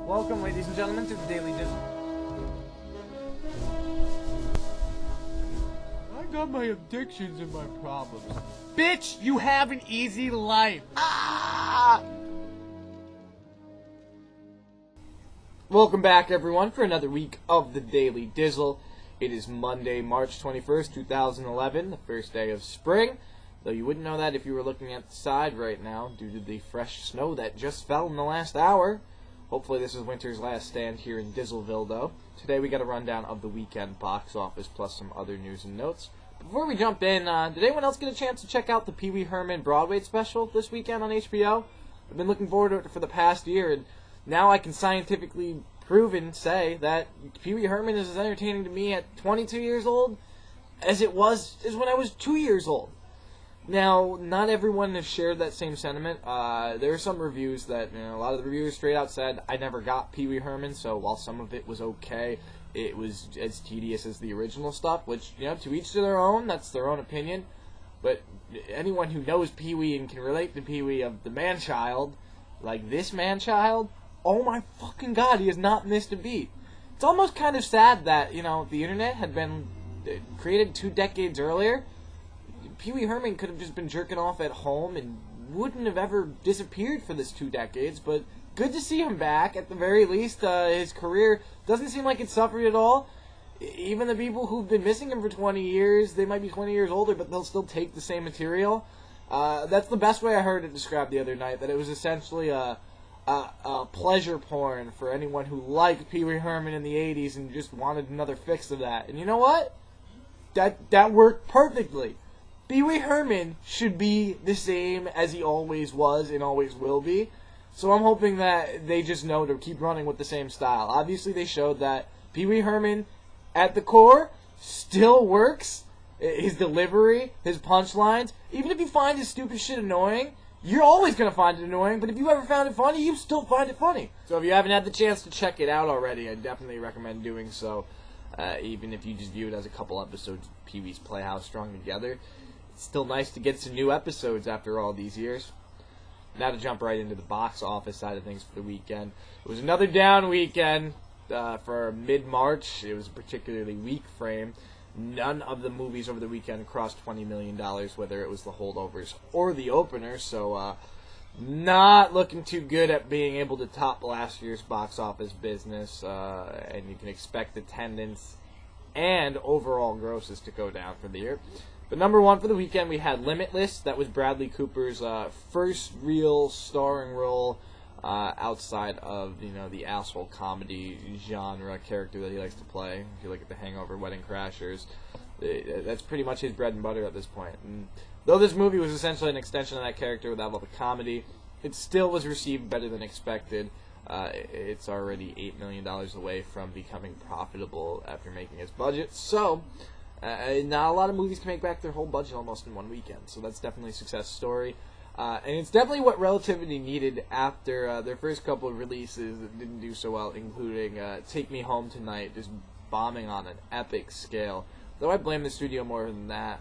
Welcome, ladies and gentlemen, to the Daily Dizzle. I got my addictions and my problems. Bitch, you have an easy life. Ah! Welcome back, everyone, for another week of the Daily Dizzle. It is Monday, March 21st, 2011, the first day of spring. Though you wouldn't know that if you were looking at the side right now due to the fresh snow that just fell in the last hour. Hopefully this is winter's last stand here in Dizzleville, though. Today we got a rundown of the weekend box office plus some other news and notes. Before we jump in, did anyone else get a chance to check out the Pee-wee Herman Broadway special this weekend on HBO? I've been looking forward to it for the past year, and now I can scientifically say that Pee-wee Herman is as entertaining to me at 22 years old as it was when I was 2 years old. Now, not everyone has shared that same sentiment. There are some reviews that, a lot of the reviewers straight out said, I never got Pee-wee Herman, so while some of it was okay, it was as tedious as the original stuff, which, to each to their own, that's their own opinion. But anyone who knows Pee-wee and can relate to Pee-wee of the man-child, like this man-child, oh my fucking god, he has not missed a beat. It's almost kind of sad that, the internet had been created 2 decades earlier. Pee-wee Herman could have just been jerking off at home and wouldn't have ever disappeared for this 2 decades, but good to see him back. At the very least, his career doesn't seem like it suffered at all. Even the people who've been missing him for 20 years, they might be 20 years older, but they'll still take the same material. That's the best way I heard it described the other night, that it was essentially a pleasure porn for anyone who liked Pee-wee Herman in the 80s and just wanted another fix of that. And you know what? That worked perfectly. Pee-wee Herman should be the same as he always was and always will be. So I'm hoping that they just know to keep running with the same style. Obviously, they showed that Pee-wee Herman, at the core, still works. His delivery, his punchlines. Even if you find his stupid shit annoying, you're always going to find it annoying. But if you ever found it funny, you still find it funny. So if you haven't had the chance to check it out already, I definitely recommend doing so. Even if you just view it as a couple episodes of Pee-wee's Playhouse strung together. It's still nice to get some new episodes after all these years. Now to jump right into the box office side of things for the weekend. It was another down weekend for mid-March. It was a particularly weak frame. None of the movies over the weekend crossed $20 million, whether it was the holdovers or the openers. So not looking too good at being able to top last year's box office business. And you can expect attendance and overall grosses to go down for the year. But number one for the weekend, we had Limitless. That was Bradley Cooper's first real starring role outside of, the asshole comedy genre character that he likes to play. If you look at The Hangover, Wedding Crashers, that's pretty much his bread and butter at this point. And though this movie was essentially an extension of that character without all the comedy, it still was received better than expected. It's already $8 million away from becoming profitable after making its budget. So not a lot of movies can make back their whole budget almost in one weekend, so that's definitely a success story. And it's definitely what Relativity needed after their first couple of releases that didn't do so well, including Take Me Home Tonight, just bombing on an epic scale. Though I blame the studio more than that,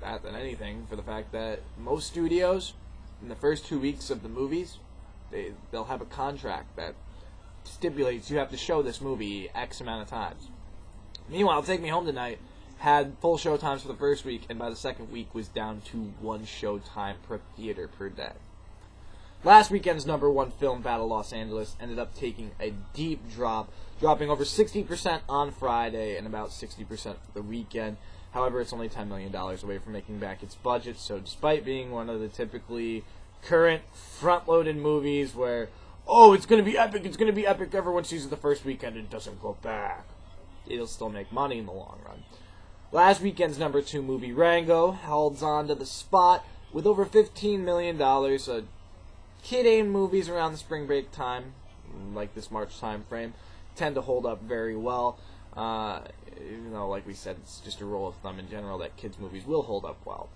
than anything, for the fact that most studios, in the first 2 weeks of the movies, they'll have a contract that stipulates you have to show this movie X amount of times. Meanwhile, Take Me Home Tonight had full show times for the first week, and by the second week was down to 1 show time per theater per day. Last weekend's number one film, Battle Los Angeles, ended up taking a deep drop, dropping over 60% on Friday and about 60% for the weekend. However, it's only $10 million away from making back its budget, so despite being one of the typically current front-loaded movies where, it's going to be epic, everyone sees it the first weekend and doesn't go back, it'll still make money in the long run. Last weekend's number 2 movie, Rango, holds on to the spot with over $15 million. Kid-aimed movies around the spring break time, like this March time frame, tend to hold up very well. Even though, like we said, it's just a rule of thumb in general that kids' movies will hold up well.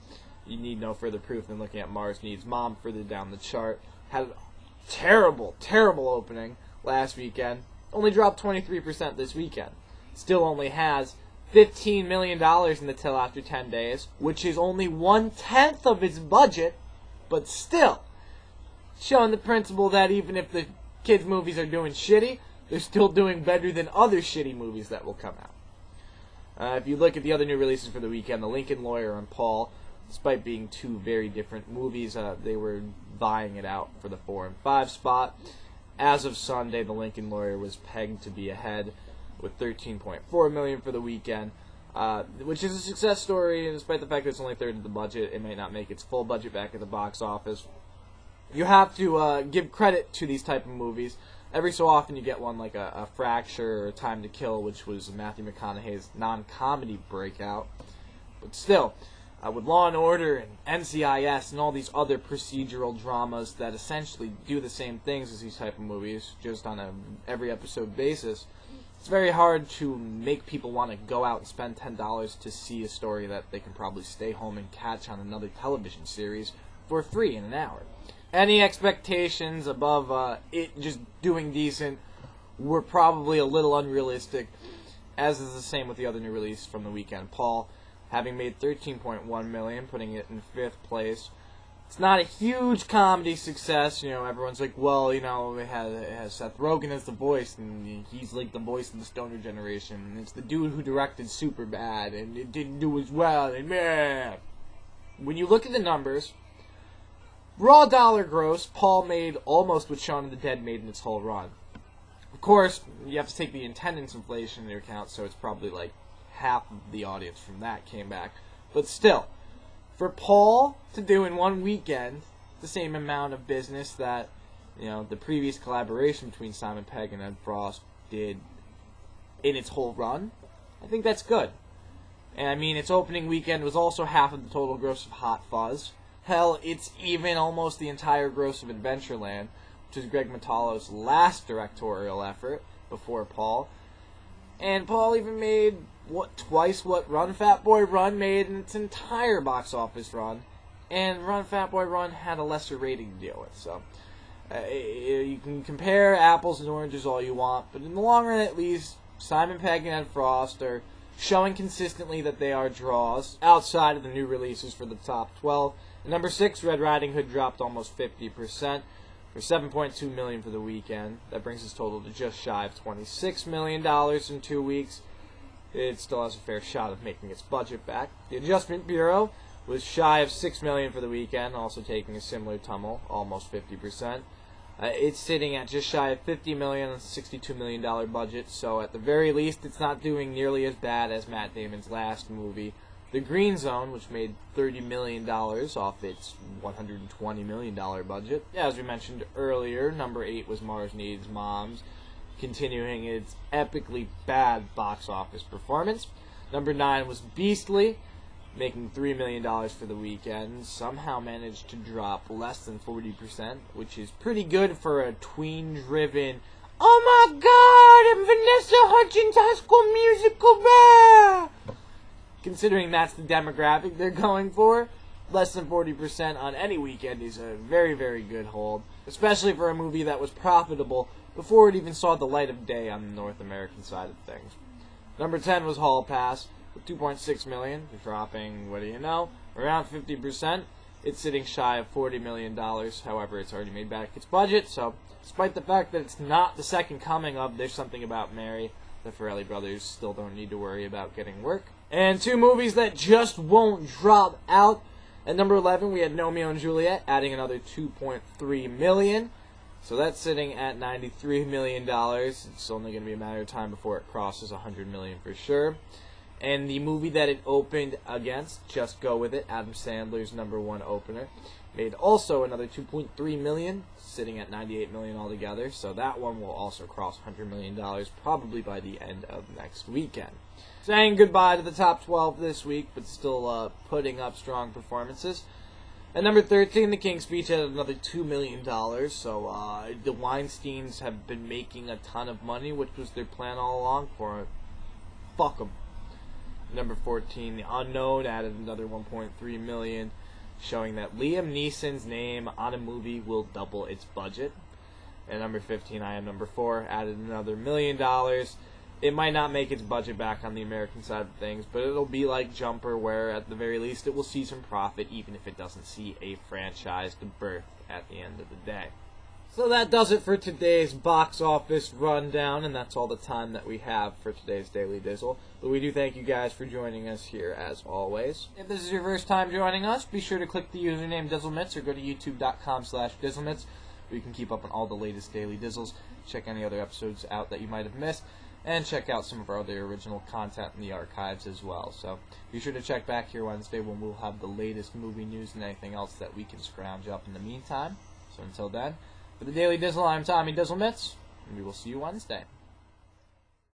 You need no further proof than looking at Mars Needs Mom further down the chart. Had a terrible, terrible opening last weekend. Only dropped 23% this weekend. Still only has $15 million in the till after 10 days, which is only 1/10 of its budget, but still showing the principle that even if the kids' movies are doing shitty, they're still doing better than other shitty movies that will come out. If you look at the other new releases for the weekend, The Lincoln Lawyer and Paul, despite being two very different movies, they were vying it out for the 4 and 5 spot. As of Sunday, The Lincoln Lawyer was pegged to be ahead with $13.4 million for the weekend, which is a success story, and despite the fact that it's only a third of the budget, it may not make its full budget back at the box office. You have to give credit to these type of movies. Every so often you get one like a Fracture or Time to Kill, which was Matthew McConaughey's non-comedy breakout. But still, with Law & Order and NCIS and all these other procedural dramas that essentially do the same things as these type of movies, just on a every episode basis, it's very hard to make people want to go out and spend $10 to see a story that they can probably stay home and catch on another television series for free in an hour. Any expectations above it just doing decent were probably a little unrealistic, as is the same with the other new release from the weekend. Paul, having made $13.1 million, putting it in 5th place. It's not a huge comedy success. You know, everyone's like, well, you know, it has Seth Rogen as the voice, and he's like the voice of the stoner generation. And it's the dude who directed Superbad, and it didn't do as well. And man, when you look at the numbers, raw dollar gross, Paul made almost what Shaun of the Dead made in its whole run. Of course, you have to take the attendance inflation into account, so it's probably like half of the audience from that came back. But still, for Paul to do in one weekend the same amount of business that, you know, the previous collaboration between Simon Pegg and Ed Frost did in its whole run, I think that's good. And I mean, its opening weekend was also half of the total gross of Hot Fuzz. Hell, it's even almost the entire gross of Adventureland, which is Greg Metallo's last directorial effort before Paul. And Paul even made twice what Run Fat Boy Run made in its entire box office run, and Run Fat Boy Run had a lesser rating to deal with. So you can compare apples and oranges all you want, but in the long run, at least, Simon Pegg and Ed Frost are showing consistently that they are draws outside of the new releases for the top 12. At number 6, Red Riding Hood dropped almost 50%. For $7.2 million for the weekend. That brings its total to just shy of $26 million in 2 weeks. It still has a fair shot of making its budget back. The Adjustment Bureau was shy of $6 million for the weekend, also taking a similar tumble, almost 50%. It's sitting at just shy of $50 million on a $62 million budget, so at the very least, it's not doing nearly as bad as Matt Damon's last movie, The Green Zone, which made $30 million off its $120 million budget. As we mentioned earlier, number 8 was Mars Needs Moms, continuing its epically bad box office performance. Number 9 was Beastly, making $3 million for the weekend. Somehow managed to drop less than 40%, which is pretty good for a tween-driven, oh my god, and Vanessa Hudgens High School Musical, bah! Considering that's the demographic they're going for, less than 40% on any weekend is a very, very good hold, especially for a movie that was profitable before it even saw the light of day on the North American side of things. Number 10 was Hall Pass, with $2.6 million, dropping, what do you know, around 50%. It's sitting shy of $40 million, however, it's already made back its budget, so despite the fact that it's not the second coming of There's Something About Mary, the Farrelly brothers still don't need to worry about getting work. And 2 movies that just won't drop out. At number 11, we had Romeo and Juliet, adding another $2.3 million. So that's sitting at $93 million. It's only going to be a matter of time before it crosses $100 million for sure. And the movie that it opened against, Just Go With It, Adam Sandler's number 1 opener, made also another $2.3 million, sitting at $98 million altogether. So that one will also cross $100 million probably by the end of next weekend. Saying goodbye to the top 12 this week, but still putting up strong performances. At number 13, The King's Speech had another $2 million, so the Weinsteins have been making a ton of money, which was their plan all along for it. Fuck them. Number 14, The Unknown added another $1.3 million, showing that Liam Neeson's name on a movie will double its budget. At number 15, I Am Number 4 added another $1 million. It might not make its budget back on the American side of things, but it'll be like Jumper, where at the very least it will see some profit, even if it doesn't see a franchise to birth at the end of the day. So that does it for today's box office rundown, and that's all the time that we have for today's Daily Dizzle. But we do thank you guys for joining us here, as always. If this is your first time joining us, be sure to click the username Dizzlemits or go to youtube.com/Dizzlemits, where you can keep up on all the latest Daily Dizzles, check any other episodes out that you might have missed, and check out some of our other original content in the archives as well. So be sure to check back here Wednesday when we'll have the latest movie news and anything else that we can scrounge up in the meantime. So until then, for the Daily Dizzle, I'm Tommy Dizzlemits, and we will see you Wednesday.